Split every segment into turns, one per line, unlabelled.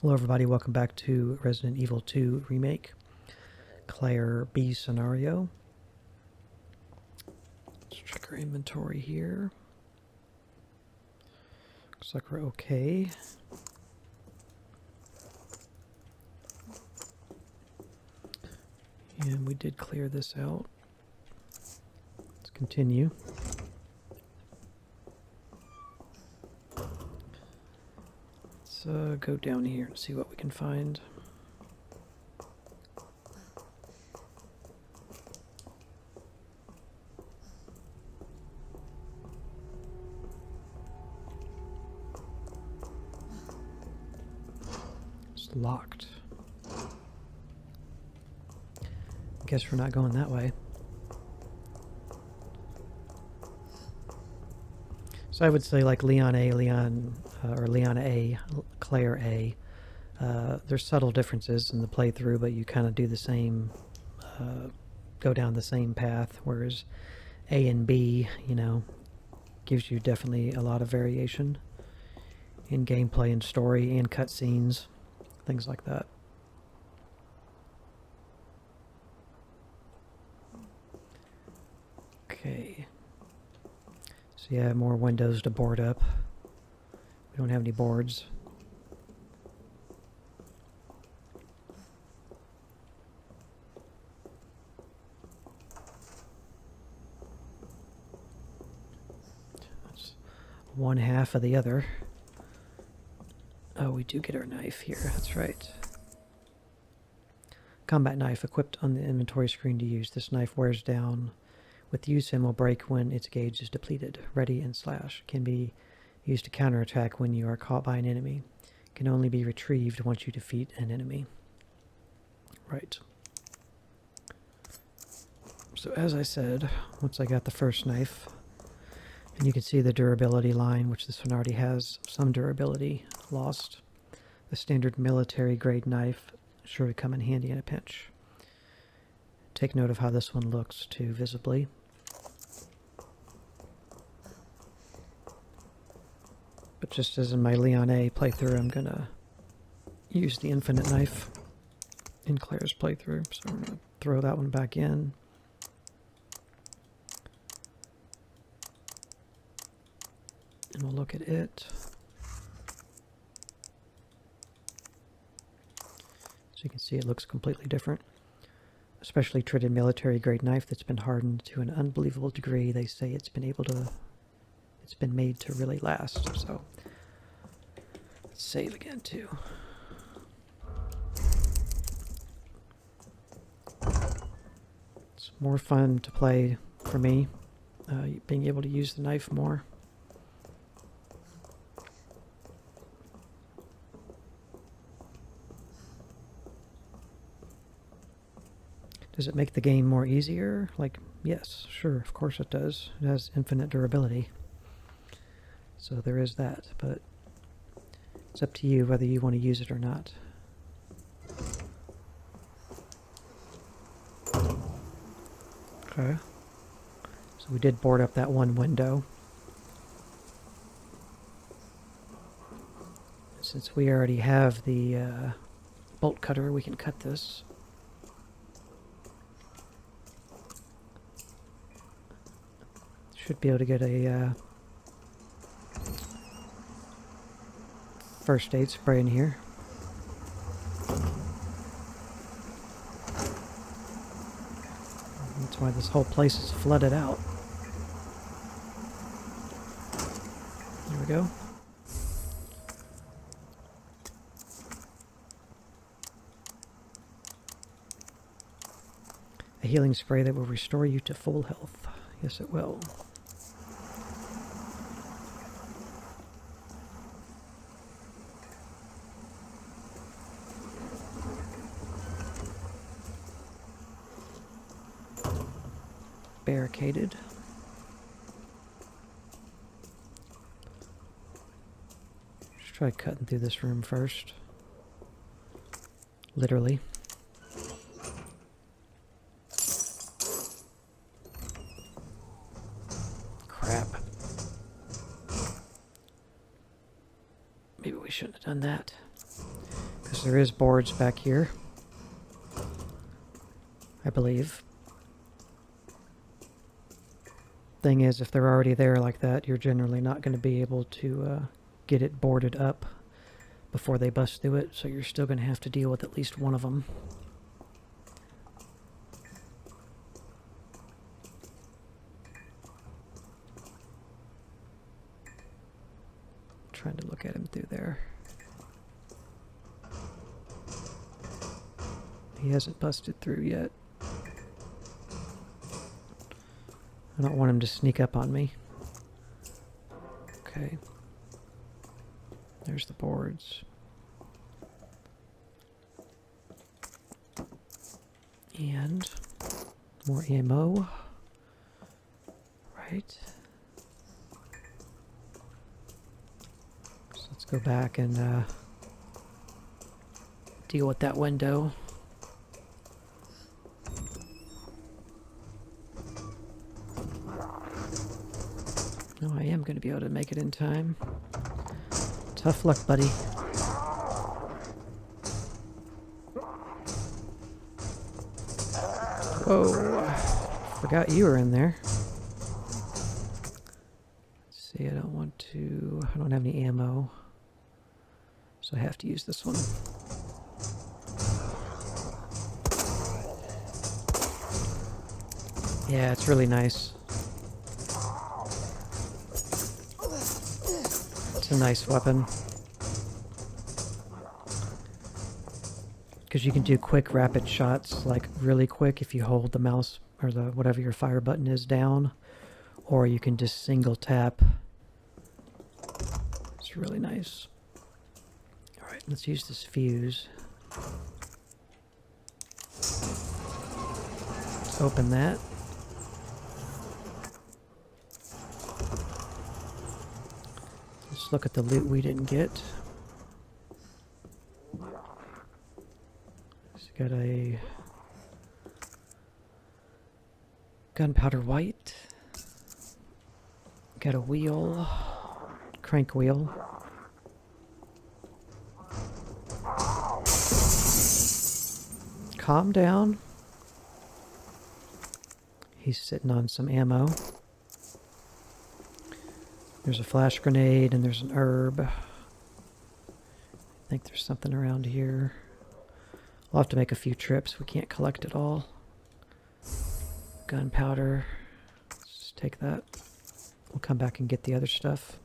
Hello everybody, welcome back to Resident Evil 2 Remake, Claire B scenario. Let's check our inventory here. Looks like we're okay. And we did clear this out. Let's continue. Let's go down here and see what we can find. It's locked. Guess we're not going that way. So I would say like Leon A, or Leon A, Claire A. There's subtle differences in the playthrough, but you kind of do the same, go down the same path, whereas A and B, you know, gives you definitely a lot of variation in gameplay and story and cutscenes, things like that. Okay. So yeah, more windows to board up. We don't have any boards. That's one half of the other. Oh, we do get our knife here, that's right. Combat knife equipped on the inventory screen to use. This knife wears down with use and will break when its gauge is depleted. Ready and slash. Can be used to counterattack when you are caught by an enemy. Can only be retrieved once you defeat an enemy. Right. So as I said, once I got the first knife, and you can see the durability line, which this one already has some durability lost. The standard military grade knife sure to come in handy in a pinch. Take note of how this one looks too visibly. But just as in my Leon A playthrough, I'm gonna use the infinite knife in Claire's playthrough. So I'm gonna throw that one back in. And we'll look at it. So you can see it looks completely different. A specially treated military grade knife that's been hardened to an unbelievable degree. They say it's been made to really last. So let's save again too. It's more fun to play for me, being able to use the knife more. Does it make the game more easier? Like, yes, sure, of course it does. It has infinite durability. So there is that, but it's up to you whether you want to use it or not. Okay. So we did board up that one window. Since we already have the bolt cutter, we can cut this. Should be able to get a first aid spray in here. That's why this whole place is flooded out. There we go. A healing spray that will restore you to full health. Yes, it will. Barricaded. Let's try cutting through this room first. Literally. Crap. Maybe we shouldn't have done that. there is boards back here, I believe. Thing is, if they're already there like that, you're generally not going to be able to get it boarded up before they bust through it, so you're still going to have to deal with at least one of them. Trying to look at him through there. He hasn't busted through yet. I don't want him to sneak up on me. Okay. There's the boards. And more ammo. Right. So let's go back and deal with that window. No, I am going to be able to make it in time. Tough luck, buddy. Whoa. Forgot you were in there. Let's see, I don't have any ammo. So I have to use this one. Yeah, it's really nice. It's a nice weapon. Because you can do quick, rapid shots, like really quick if you hold the mouse or the whatever your fire button is down. Or you can just single tap. It's really nice. Alright, let's use this fuse. Let's open that. Let's look at the loot we didn't get. Got a gunpowder white. Got a wheel, crank wheel. Calm down. He's sitting on some ammo. There's a flash grenade and there's an herb. I think there's something around here. We'll have to make a few trips. We can't collect it all. Gunpowder. Let's just take that. We'll come back and get the other stuff.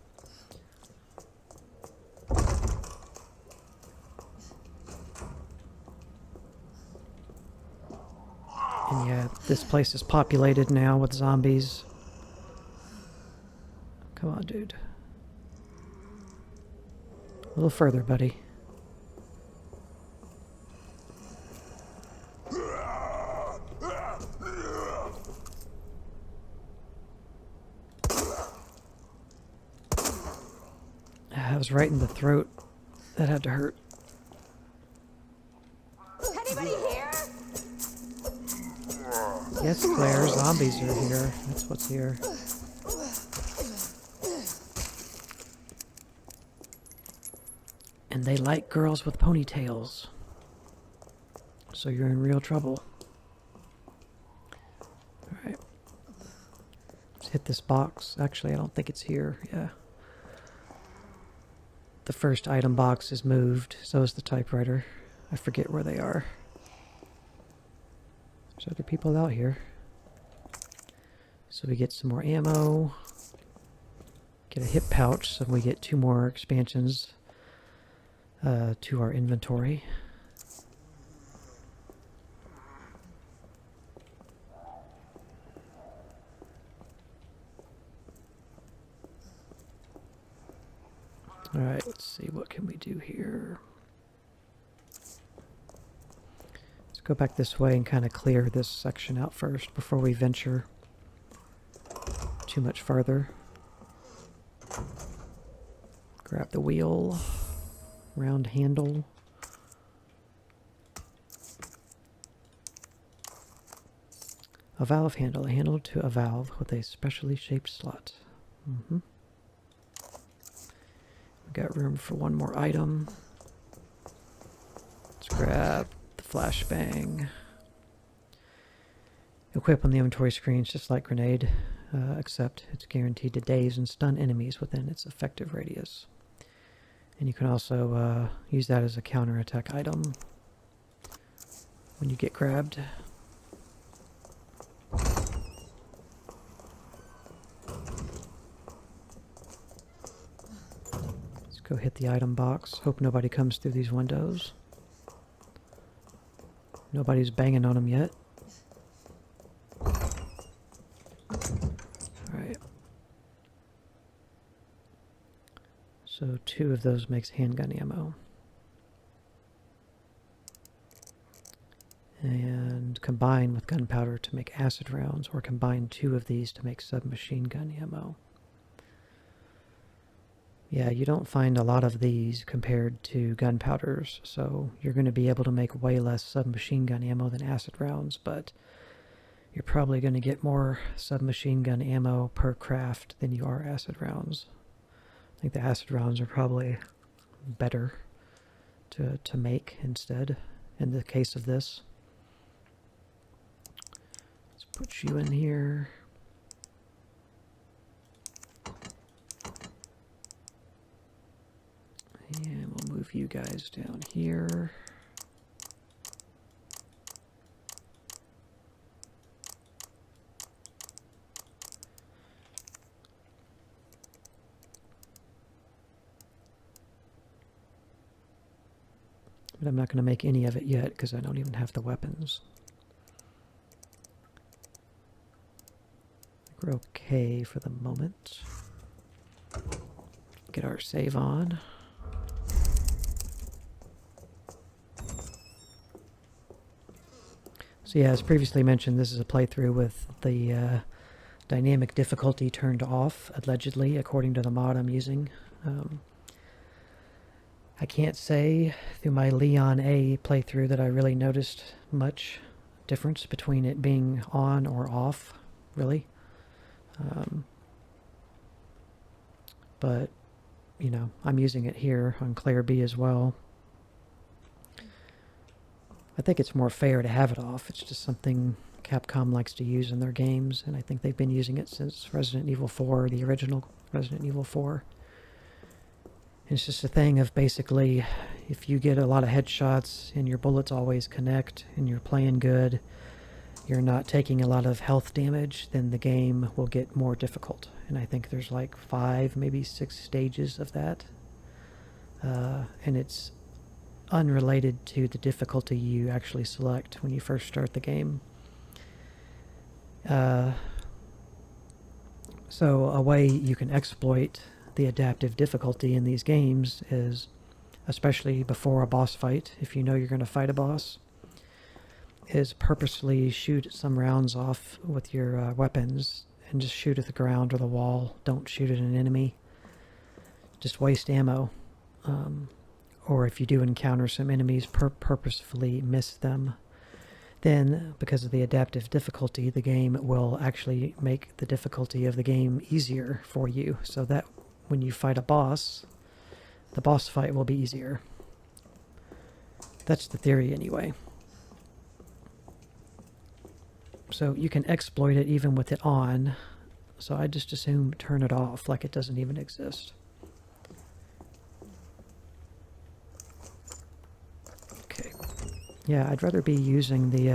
And yeah, this place is populated now with zombies. Come on, dude. A little further, buddy. That was right in the throat. That had to hurt.
Anybody here?
Yes, Claire, zombies are here. That's what's here. And they like girls with ponytails. So you're in real trouble. Alright. Let's hit this box. Actually, I don't think it's here. Yeah. The first item box is moved. So is the typewriter. I forget where they are. There's other people out here. So we get some more ammo. Get a hip pouch, so we get 2 more expansions to our inventory. Alright, let's see, what can we do here? Let's go back this way and kind of clear this section out first before we venture too much farther. Grab the wheel, round handle. A valve handle, a handle to a valve with a specially shaped slot. We've got room for one more item. Grab the flashbang. Equip on the inventory screen is just like grenade, except it's guaranteed to daze and stun enemies within its effective radius. And you can also use that as a counterattack item when you get grabbed. Let's go hit the item box. Hope nobody comes through these windows. Nobody's banging on them yet. Alright. So 2 of those makes handgun ammo. And combine with gunpowder to make acid rounds, or combine 2 of these to make submachine gun ammo. Yeah, you don't find a lot of these compared to gunpowders, so you're going to be able to make way less submachine gun ammo than acid rounds, but you're probably going to get more submachine gun ammo per craft than you are acid rounds. I think the acid rounds are probably better to make instead in the case of this. Let's put you in here. And we'll move you guys down here. But I'm not going to make any of it yet because I don't even have the weapons. We're okay for the moment. Get our save on. So yeah, as previously mentioned, this is a playthrough with the dynamic difficulty turned off, allegedly, according to the mod I'm using. I can't say through my Leon A playthrough that I really noticed much difference between it being on or off, really. But, you know, I'm using it here on Claire B as well. I think it's more fair to have it off. It's just something Capcom likes to use in their games, and I think they've been using it since Resident Evil 4, the original Resident Evil 4. And it's just a thing of basically, if you get a lot of headshots and your bullets always connect and you're playing good, you're not taking a lot of health damage, then the game will get more difficult. And I think there's like 5, maybe 6 stages of that. And it's unrelated to the difficulty you actually select when you first start the game. So a way you can exploit the adaptive difficulty in these games is, especially before a boss fight, if you know you're going to fight a boss, is purposely shoot some rounds off with your weapons and just shoot at the ground or the wall. Don't shoot at an enemy. Just waste ammo. Or if you do encounter some enemies, purposefully miss them. Then, because of the adaptive difficulty, the game will actually make the difficulty of the game easier for you, so that when you fight a boss, the boss fight will be easier. That's the theory anyway. So you can exploit it even with it on, so I just assume turn it off like it doesn't even exist. Yeah, I'd rather be using the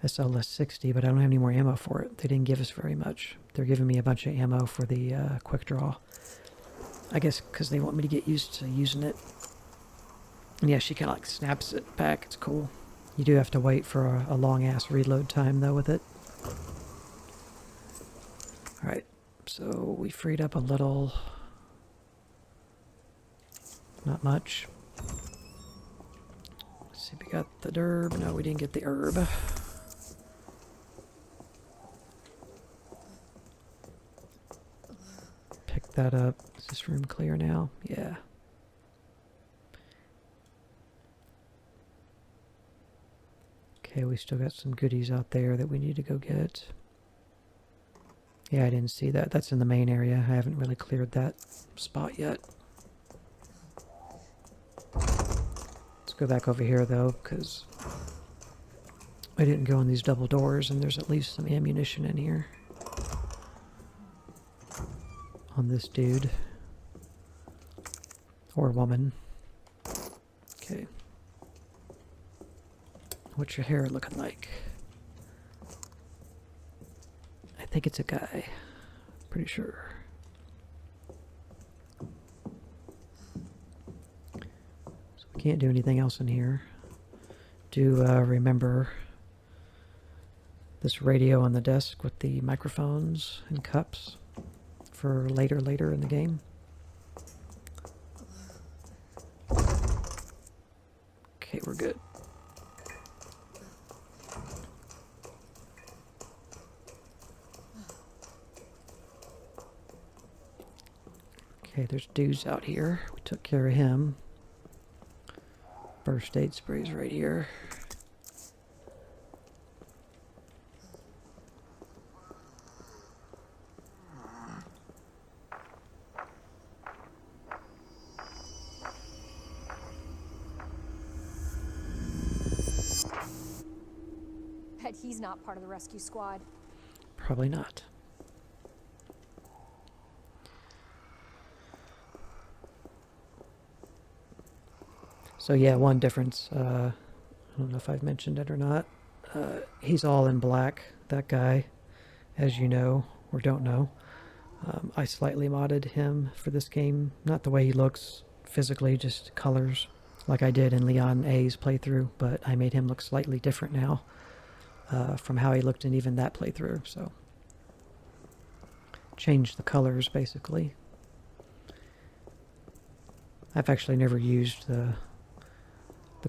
SLS-60, but I don't have any more ammo for it. They didn't give us very much. They're giving me a bunch of ammo for the quick draw. I guess because they want me to get used to using it. And yeah, she kind of like snaps it back. It's cool. You do have to wait for a long-ass reload time, though, with it. Alright, so we freed up a little. Not much. See, we got the derb. No, we didn't get the herb. Pick that up. Is this room clear now? Yeah. Okay, we still got some goodies out there that we need to go get. Yeah, I didn't see that. That's in the main area. I haven't really cleared that spot yet. Let's Let's go back over here though, because I didn't go in these double doors, and there's at least some ammunition in here on this dude or woman. Okay. What's your hair looking like? I think it's a guy. Pretty sure. So we can't do anything else in here. Do remember this radio on the desk with the microphones and cups for later in the game. Okay, we're good. Okay, there's dudes out here. We took care of him. First aid spray's right here.
Bet he's not part of the rescue squad.
Probably not. So yeah, one difference, I don't know if I've mentioned it or not, he's all in black, that guy, as you know, or don't know. I slightly modded him for this game, not the way he looks physically, just colors, like I did in Leon A's playthrough, but I made him look slightly different now, from how he looked in even that playthrough, so. Changed the colors, basically. I've actually never used the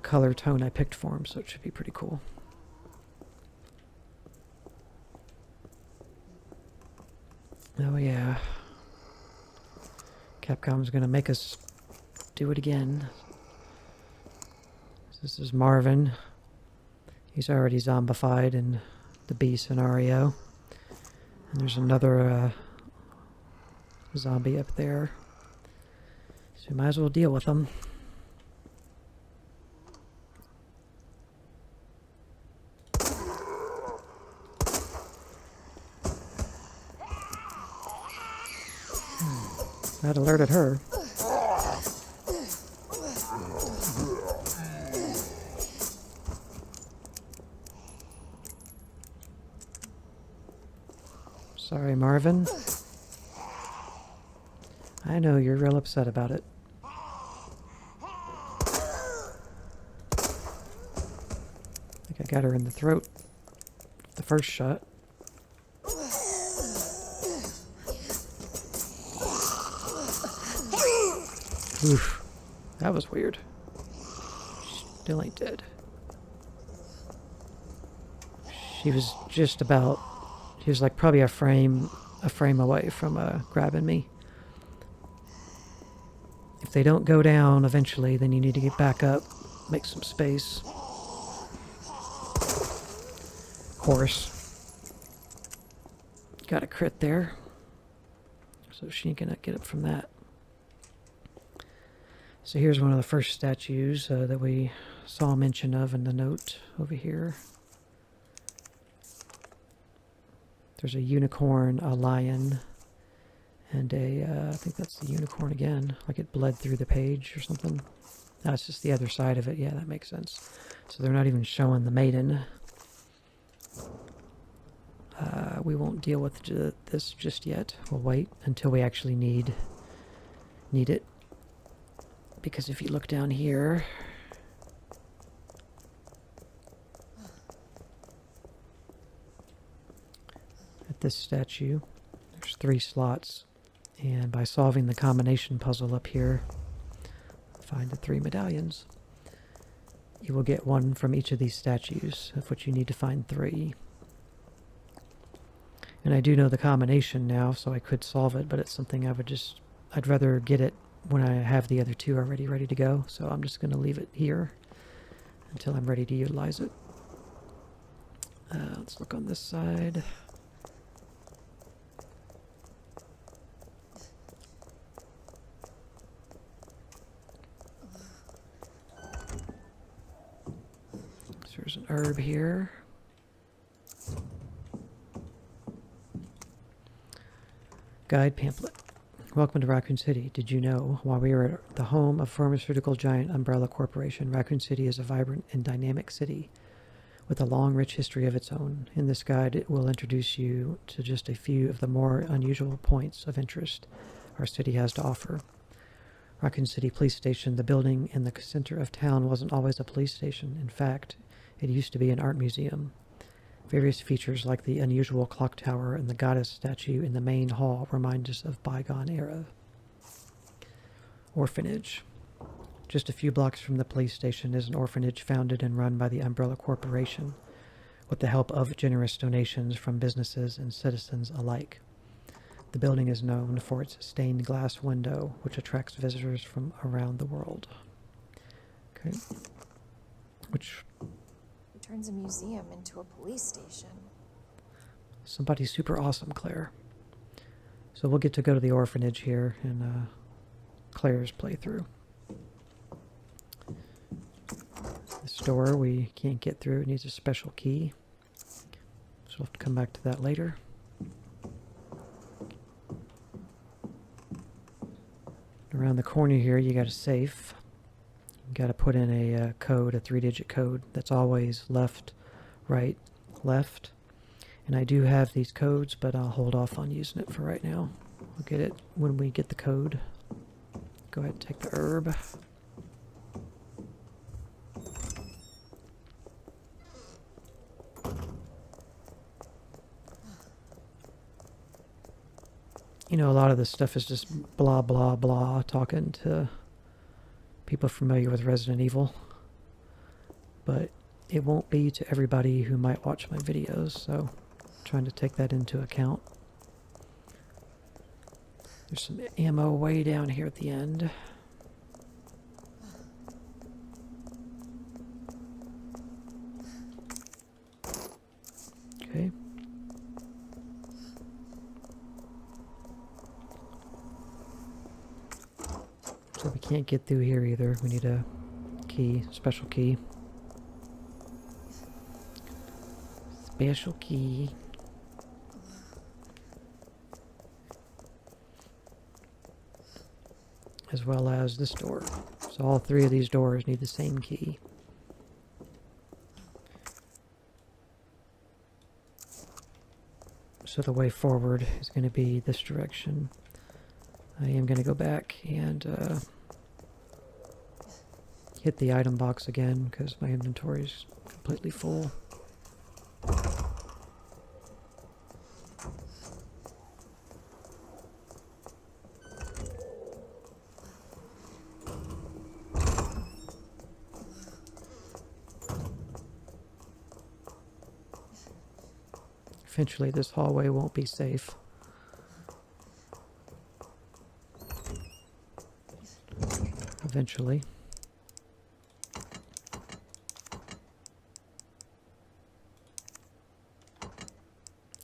color tone I picked for him, so it should be pretty cool. Oh yeah. Capcom's gonna make us do it again. This is Marvin. He's already zombified in the B scenario. And there's another zombie up there. So we might as well deal with them. That alerted her. Sorry, Marvin. I know you're real upset about it. I think I got her in the throat. The first shot. Oof. That was weird. Still ain't dead. She was just about... She was like probably a frame away from grabbing me. If they don't go down eventually, then you need to get back up, make some space. Of course. Got a crit there. So she ain't gonna get up from that. So here's one of the first statues that we saw mention of in the note over here. There's a unicorn, a lion, and I think that's the unicorn again, like it bled through the page or something. No, it's just the other side of it. Yeah, that makes sense. So they're not even showing the maiden. We won't deal with this just yet. We'll wait until we actually need it. Because if you look down here, at this statue, there's 3 slots, and by solving the combination puzzle up here, find the 3 medallions, you will get 1 from each of these statues, of which you need to find 3. And I do know the combination now, so I could solve it, but it's something I'd rather get it when I have the other 2 already ready to go, so I'm just going to leave it here until I'm ready to utilize it. Let's look on this side. There's an herb here. Guide pamphlet. Welcome to Raccoon City. Did you know, while we are at the home of pharmaceutical giant Umbrella Corporation, Raccoon City is a vibrant and dynamic city with a long, rich history of its own. In this guide, it will introduce you to just a few of the more unusual points of interest our city has to offer. Raccoon City Police Station, the building in the center of town, wasn't always a police station. In fact, it used to be an art museum. Various features like the unusual clock tower and the goddess statue in the main hall remind us of bygone era. Orphanage. Just a few blocks from the police station is an orphanage founded and run by the Umbrella Corporation with the help of generous donations from businesses and citizens alike. The building is known for its stained glass window, which attracts visitors from around the world. Okay. Which...
Turns a museum into a police station.
Somebody super awesome, Claire. So we'll get to go to the orphanage here in Claire's playthrough. This door we can't get through. It needs a special key. So we'll have to come back to that later. Around the corner here, you got a safe. You got to put in a code, a 3-digit code. That's always left, right, left. And I do have these codes, but I'll hold off on using it for right now. We'll get it when we get the code. Go ahead and take the herb. You know, a lot of this stuff is just blah, blah, blah, talking to people familiar with Resident Evil. But it won't be to everybody who might watch my videos, so I'm trying to take that into account. There's some ammo way down here at the end. Okay. So we can't get through here either. We need a key, special key. Special key. As well as this door. So all three of these doors need the same key. So the way forward is going to be this direction. I am going to go back and hit the item box again because my inventory is completely full. Eventually this hallway won't be safe. Eventually.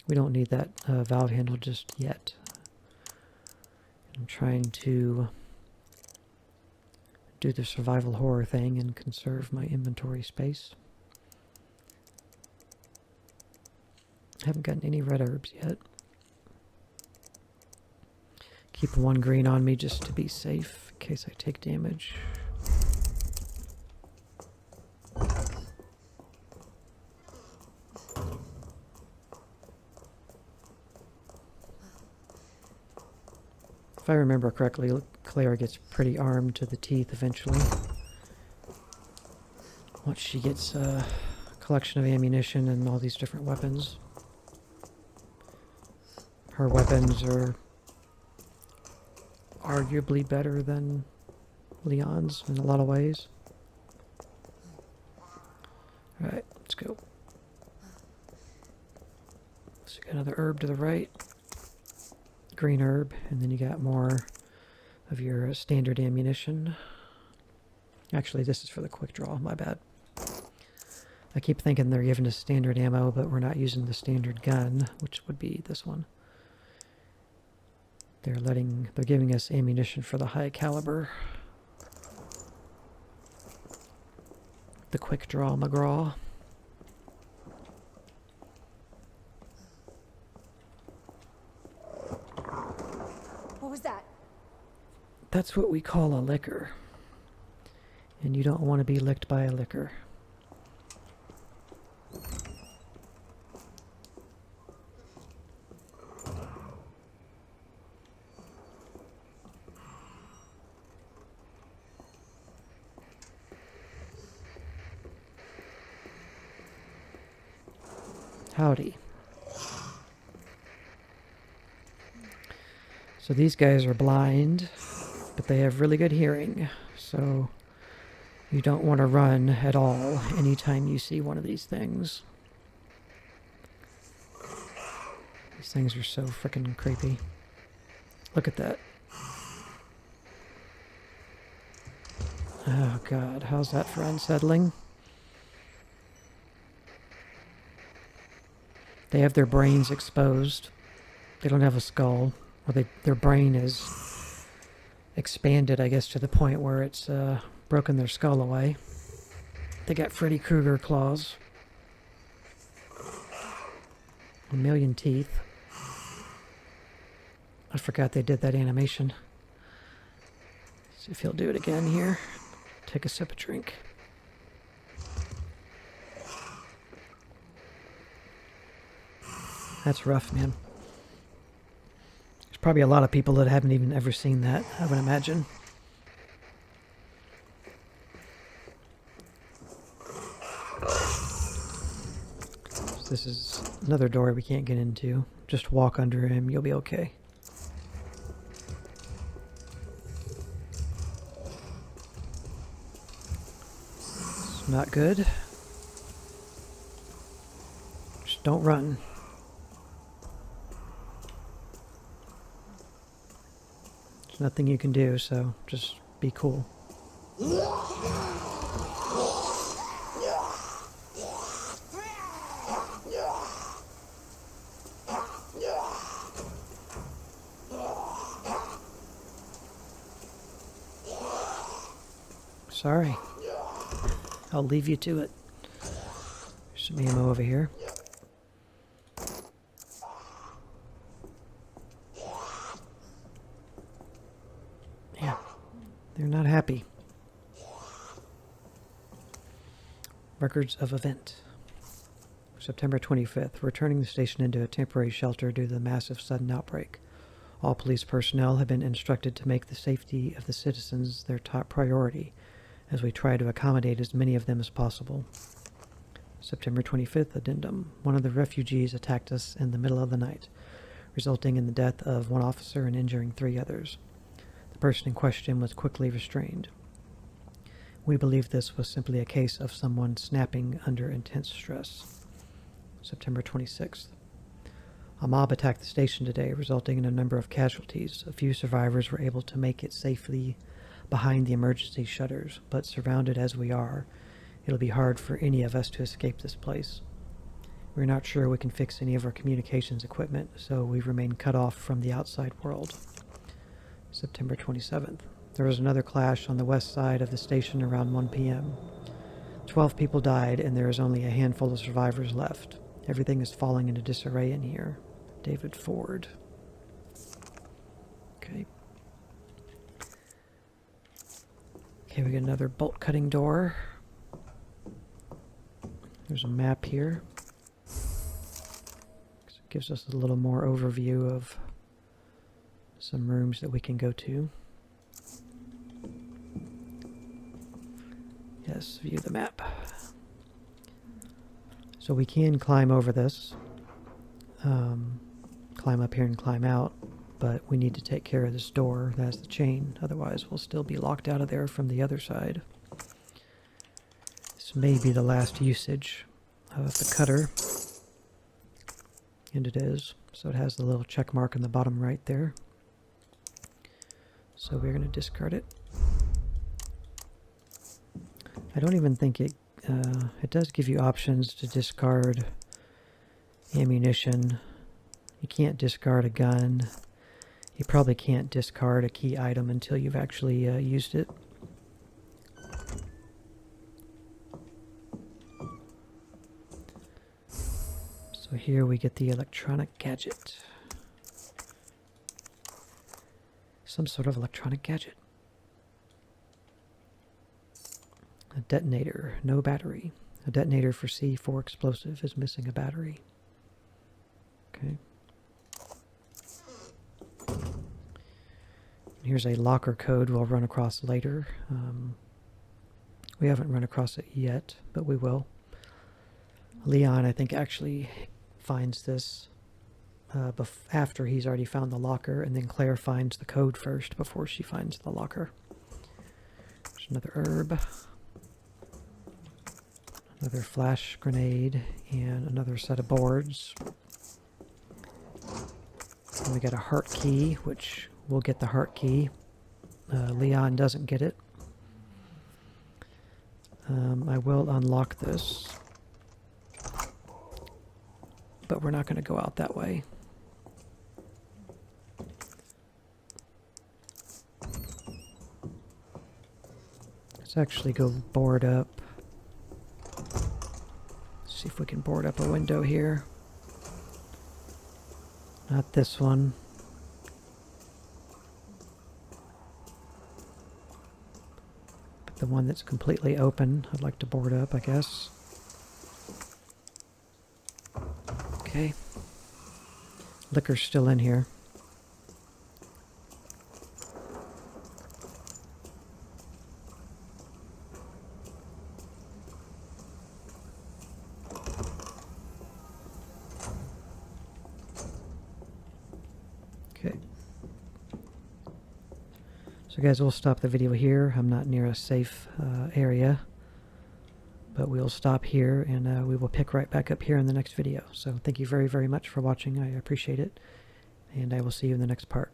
We don't need that valve handle just yet. I'm trying to do the survival horror thing and conserve my inventory space. Haven't gotten any red herbs yet. Keep one green on me just to be safe in case I take damage. If I remember correctly, Claire gets pretty armed to the teeth eventually. Once she gets a collection of ammunition and all these different weapons. Her weapons are arguably better than Leon's in a lot of ways. Alright, let's go. So you got another herb to the right. Green herb, and then you got more of your standard ammunition. Actually, this is for the quick draw, my bad. I keep thinking they're giving us standard ammo, but we're not using the standard gun, which would be this one. They're giving us ammunition for the high caliber. The quick draw McGraw.
What was that?
That's what we call a licker. And you don't want to be licked by a licker. Howdy. So these guys are blind, but they have really good hearing. So you don't want to run at all anytime you see one of these things. These things are so freaking creepy. Look at that. Oh god, how's that for unsettling? They have their brains exposed. They don't have a skull. Or their brain is expanded, I guess, to the point where it's broken their skull away. They got Freddy Krueger claws. 1,000,000 teeth. I forgot they did that animation. See if he'll do it again here. Take a sip of drink. That's rough, man. There's probably a lot of people that haven't even ever seen that, I would imagine. So this is another door we can't get into. Just walk under him, you'll be okay. It's not good. Just don't run. Nothing you can do, so just be cool. Sorry. I'll leave you to it. There's some ammo over here. Yeah, they're not happy. Records of event. September 25th. Returning the station into a temporary shelter due to the massive sudden outbreak. All police personnel have been instructed to make the safety of the citizens their top priority, as we try to accommodate as many of them as possible. September 25th, addendum. One of the refugees attacked us in the middle of the night, resulting in the death of one officer and injuring 3 others. The person in question was quickly restrained. We believe this was simply a case of someone snapping under intense stress. September 26th. A mob attacked the station today, resulting in a number of casualties. A few survivors were able to make it safely behind the emergency shutters, but surrounded as we are, it'll be hard for any of us to escape this place. We're not sure we can fix any of our communications equipment, so we remain cut off from the outside world. September 27th. There was another clash on the west side of the station around 1 p.m. 12 people died, and there is only a handful of survivors left. Everything is falling into disarray in here. David Ford. Okay. Okay, we got another bolt cutting door. There's a map here. So it gives us a little more overview of some rooms that we can go to. Yes, view the map. So we can climb over this. Climb up here and climb out. But we need to take care of this door that has the chain. Otherwise, we'll still be locked out of there from the other side. This may be the last usage of the cutter. And it is. So it has the little check mark in the bottom right there. So we're going to discard it. I don't even think it does give you options to discard ammunition. You can't discard a gun. You probably can't discard a key item until you've actually used it. So here we get the electronic gadget. Some sort of electronic gadget. A detonator, no battery. A detonator for C4 explosive is missing a battery. Okay. Here's a locker code we'll run across later. We haven't run across it yet, but we will. Leon, I think, actually finds this after he's already found the locker, and then Claire finds the code first before she finds the locker. There's another herb. Another flash grenade, and another set of boards. And we got a heart key, which we'll get the heart key. Leon doesn't get it. I will unlock this, but we're not going to go out that way. Let's actually go board up. See if we can board up a window here. Not this one. But the one that's completely open, I'd like to board up, I guess. Okay. Liquor's still in here. Okay. So guys, we'll stop the video here. I'm not near a safe area, but we'll stop here, and we will pick right back up here in the next video. So thank you very, very much for watching. I appreciate it, and I will see you in the next part.